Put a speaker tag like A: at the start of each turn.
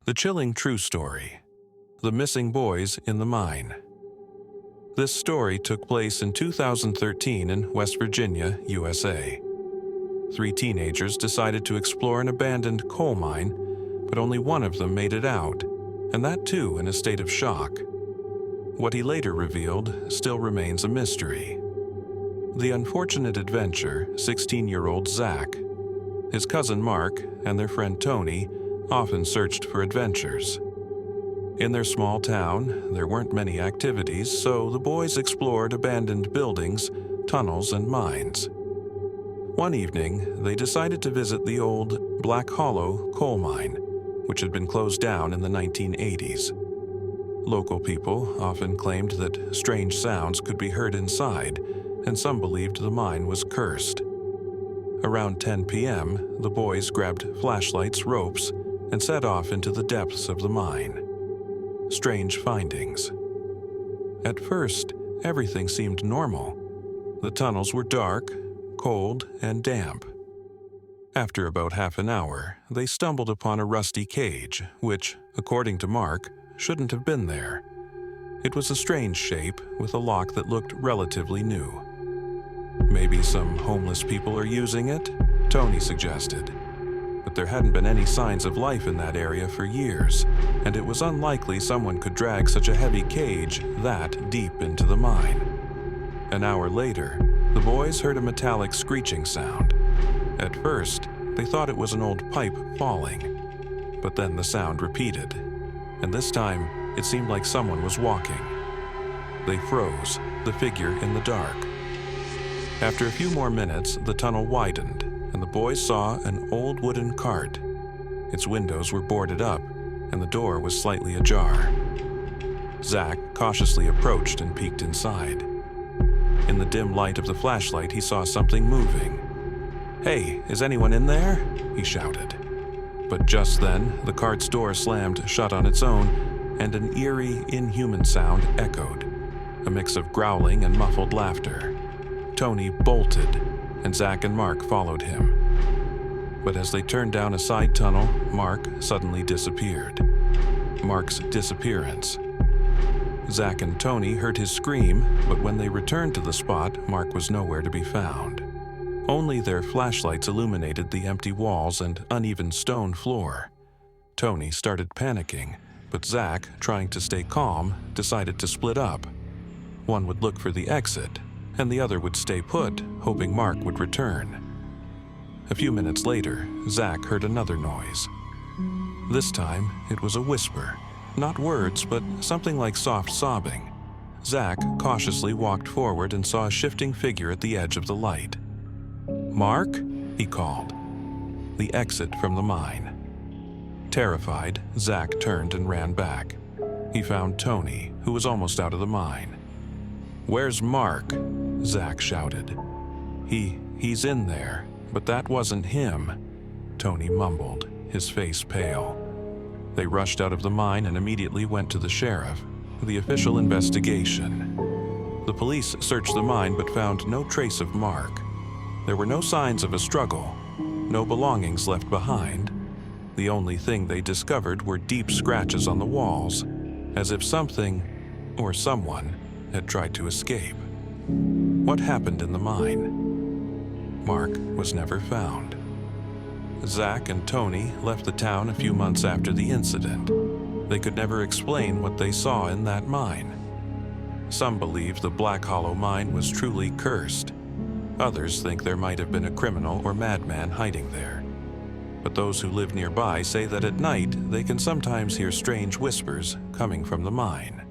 A: The chilling true story: the missing boys in the mine. This story took place in 2013 in West Virginia, USA. 3 teenagers decided to explore an abandoned coal mine, but only one of them made it out, and that too in a state of shock. What he later revealed still remains a mystery. The unfortunate adventurer, 16-year-old Zach, his cousin Mark, and their friend Tony often searched for adventures. In their small town, there weren't many activities, so the boys explored abandoned buildings, tunnels, and mines. One evening, they decided to visit the old Black Hollow coal mine, which had been closed down in the 1980s. Local people often claimed that strange sounds could be heard inside, and some believed the mine was cursed. Around 10 p.m., the boys grabbed flashlights, ropes, and set off into the depths of the mine. Strange findings. At first, everything seemed normal. The tunnels were dark, cold, and damp. After about half an hour, they stumbled upon a rusty cage, which, according to Mark, shouldn't have been there. It was a strange shape with a lock that looked relatively new. Maybe some homeless people are using it, Tony suggested. But there hadn't been any signs of life in that area for years, and it was unlikely someone could drag such a heavy cage that deep into the mine. An hour later, the boys heard a metallic screeching sound. At first, they thought it was an old pipe falling, but then the sound repeated, and this time it seemed like someone was walking. They froze, the figure in the dark. After a few more minutes, the tunnel widened, and the boys saw an old wooden cart. Its windows were boarded up, and the door was slightly ajar. Zach cautiously approached and peeked inside. In the dim light of the flashlight, he saw something moving. "Hey, is anyone in there?" he shouted. But just then, the cart's door slammed shut on its own, and an eerie, inhuman sound echoed, a mix of growling and muffled laughter. Tony bolted, and Zach and Mark followed him. But as they turned down a side tunnel, Mark suddenly disappeared. Mark's disappearance. Zach and Tony heard his scream, but when they returned to the spot, Mark was nowhere to be found. Only their flashlights illuminated the empty walls and uneven stone floor. Tony started panicking, but Zach, trying to stay calm, decided to split up. One would look for the exit, and the other would stay put, hoping Mark would return. A few minutes later, Zach heard another noise. This time, it was a whisper. Not words, but something like soft sobbing. Zach cautiously walked forward and saw a shifting figure at the edge of the light. "Mark?" he called. The exit from the mine. Terrified, Zach turned and ran back. He found Tony, who was almost out of the mine. "Where's Mark?" Zach shouted. He's in there, but that wasn't him," Tony mumbled, his face pale. They rushed out of the mine and immediately went to the sheriff. The official investigation. The police searched the mine but found no trace of Mark. There were no signs of a struggle, no belongings left behind. The only thing they discovered were deep scratches on the walls, as if something, or someone, had tried to escape. What happened in the mine? Mark was never found. Zach and Tony left the town a few months after the incident. They could never explain what they saw in that mine. Some believe the Black Hollow mine was truly cursed. Others think there might have been a criminal or madman hiding there. But those who live nearby say that at night they can sometimes hear strange whispers coming from the mine.